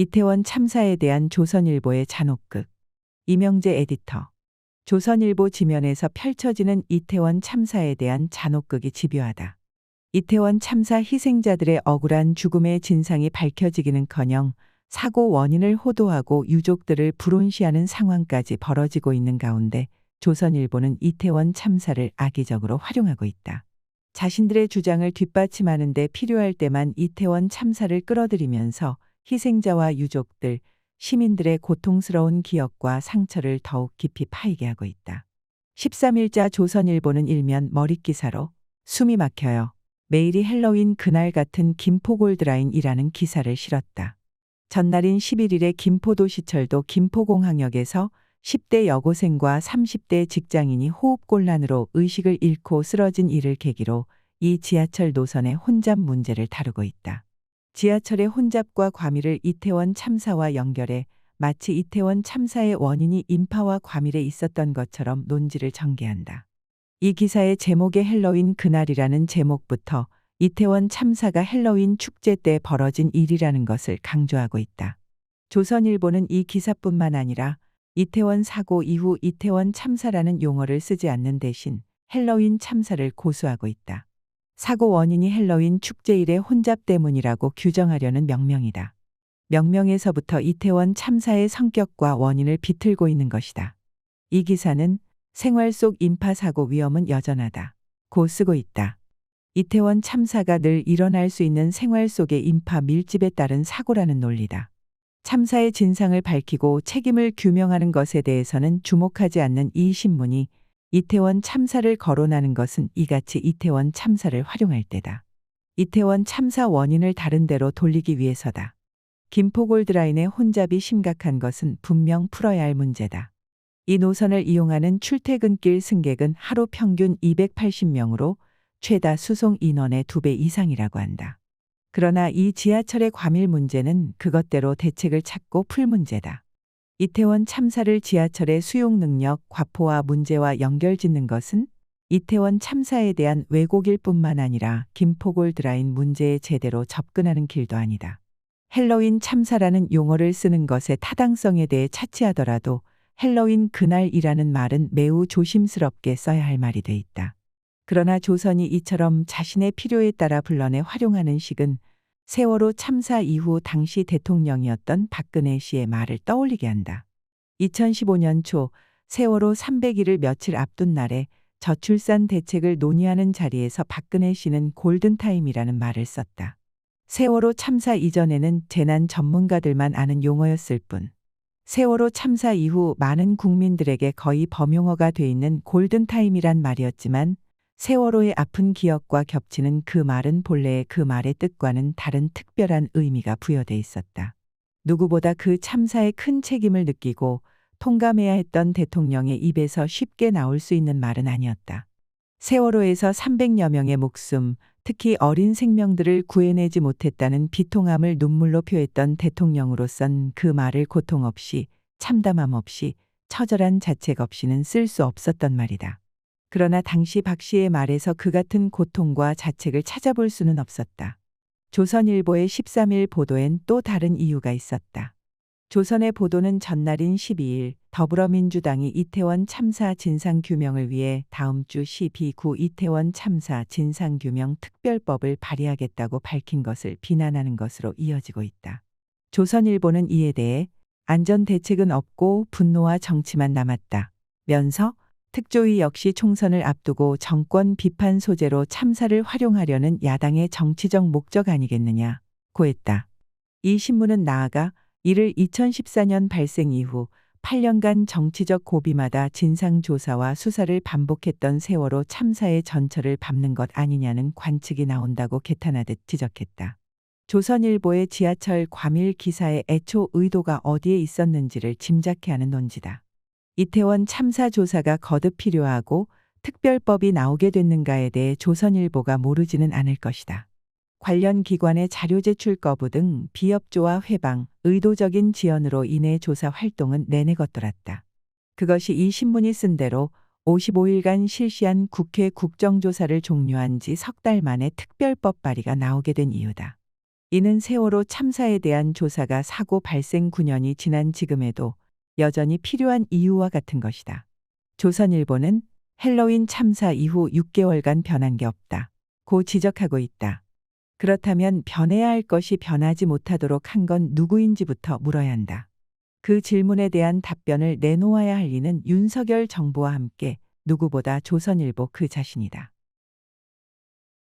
이태원 참사에 대한 조선일보의 잔혹극. 이명재 에디터. 조선일보 지면에서 펼쳐지는 이태원 참사에 대한 잔혹극이 집요하다. 이태원 참사 희생자들의 억울한 죽음의 진상이 밝혀지기는커녕 사고 원인을 호도하고 유족들을 불온시하는 상황까지 벌어지고 있는 가운데 조선일보는 이태원 참사를 악의적으로 활용하고 있다. 자신들의 주장을 뒷받침하는 데 필요할 때만 이태원 참사를 끌어들이면서 희생자와 유족들, 시민들의 고통스러운 기억과 상처를 더욱 깊이 파이게 하고 있다. 13일자 조선일보는 일면 머릿기사로 숨이 막혀요. 매일이 헬로윈 그날 같은 김포골드라인이라는 기사를 실었다. 전날인 11일에 김포도시철도 김포공항역에서 10대 여고생과 30대 직장인이 호흡곤란으로 의식을 잃고 쓰러진 일을 계기로 이 지하철 노선의 혼잡 문제를 다루고 있다. 지하철의 혼잡과 과밀을 이태원 참사와 연결해 마치 이태원 참사의 원인이 인파와 과밀에 있었던 것처럼 논지를 전개한다. 이 기사의 제목의 헬로윈 그날이라는 제목부터 이태원 참사가 헬로윈 축제 때 벌어진 일이라는 것을 강조하고 있다. 조선일보는 이 기사뿐만 아니라 이태원 사고 이후 이태원 참사라는 용어를 쓰지 않는 대신 헬로윈 참사를 고수하고 있다. 사고 원인이 헬로윈 축제일의 혼잡 때문이라고 규정하려는 명명이다. 명명에서부터 이태원 참사의 성격과 원인을 비틀고 있는 것이다. 이 기사는 생활 속 인파 사고 위험은 여전하다 고 쓰고 있다. 이태원 참사가 늘 일어날 수 있는 생활 속의 인파 밀집에 따른 사고라는 논리다. 참사의 진상을 밝히고 책임을 규명하는 것에 대해서는 주목하지 않는 이 신문이 이태원 참사를 거론하는 것은 이같이 이태원 참사를 활용할 때다. 이태원 참사 원인을 다른 데로 돌리기 위해서다. 김포골드라인의 혼잡이 심각한 것은 분명 풀어야 할 문제다. 이 노선을 이용하는 출퇴근길 승객은 하루 평균 280명으로 최다 수송 인원의 2배 이상이라고 한다. 그러나 이 지하철의 과밀 문제는 그것대로 대책을 찾고 풀 문제다. 이태원 참사를 지하철의 수용 능력 과포화 문제와 연결짓는 것은 이태원 참사에 대한 왜곡일 뿐만 아니라 김포골드라인 문제에 제대로 접근하는 길도 아니다. 헬로윈 참사라는 용어를 쓰는 것의 타당성에 대해 차치하더라도 헬로윈 그날이라는 말은 매우 조심스럽게 써야 할 말이 돼 있다. 그러나 조선이 이처럼 자신의 필요에 따라 불러내 활용하는 식은 세월호 참사 이후 당시 대통령이었던 박근혜 씨의 말을 떠올리게 한다. 2015년 초 세월호 300일을 며칠 앞둔 날에 저출산 대책을 논의하는 자리에서 박근혜 씨는 골든타임이라는 말을 썼다. 세월호 참사 이전에는 재난 전문가들만 아는 용어였을 뿐 세월호 참사 이후 많은 국민들에게 거의 범용어가 돼 있는 골든타임이란 말이었지만 세월호의 아픈 기억과 겹치는 그 말은 본래의 그 말의 뜻과는 다른 특별한 의미가 부여돼 있었다. 누구보다 그 참사에 큰 책임을 느끼고 통감해야 했던 대통령의 입에서 쉽게 나올 수 있는 말은 아니었다. 세월호에서 300여 명의 목숨, 특히 어린 생명들을 구해내지 못했다는 비통함을 눈물로 표했던 대통령으로선 그 말을 고통 없이, 참담함 없이, 처절한 자책 없이는 쓸 수 없었던 말이다. 그러나 당시 박 씨의 말에서 그 같은 고통과 자책을 찾아볼 수는 없었다. 조선일보의 13일 보도엔 또 다른 이유가 있었다. 조선의 보도는 전날인 12일 더불어민주당이 이태원 참사 진상규명을 위해 다음 주 12구 이태원 참사 진상규명 특별법을 발의하겠다고 밝힌 것을 비난하는 것으로 이어지고 있다. 조선일보는 이에 대해 안전대책은 없고 분노와 정치만 남았다 면서 특조위 역시 총선을 앞두고 정권 비판 소재로 참사를 활용하려는 야당의 정치적 목적 아니겠느냐고 했다. 이 신문은 나아가 이를 2014년 발생 이후 8년간 정치적 고비마다 진상조사와 수사를 반복했던 세월호 참사의 전철을 밟는 것 아니냐는 관측이 나온다고 개탄하듯 지적했다. 조선일보의 지하철 과밀 기사의 애초 의도가 어디에 있었는지를 짐작케 하는 논지다. 이태원 참사 조사가 거듭 필요하고 특별법이 나오게 됐는가에 대해 조선일보가 모르지는 않을 것이다. 관련 기관의 자료 제출 거부 등 비협조와 회방, 의도적인 지연으로 인해 조사 활동은 내내 걷돌았다. 그것이 이 신문이 쓴 대로 55일간 실시한 국회 국정조사를 종료한 지 석 달 만에 특별법 발의가 나오게 된 이유다. 이는 세월호 참사에 대한 조사가 사고 발생 9년이 지난 지금에도 여전히 필요한 이유와 같은 것이다. 조선일보는 헬로윈 참사 이후 6개월간 변한 게 없다. 고 지적하고 있다. 그렇다면 변해야 할 것이 변하지 못하도록 한 건 누구인지부터 물어야 한다. 그 질문에 대한 답변을 내놓아야 할 이는 윤석열 정부와 함께 누구보다 조선일보 그 자신이다.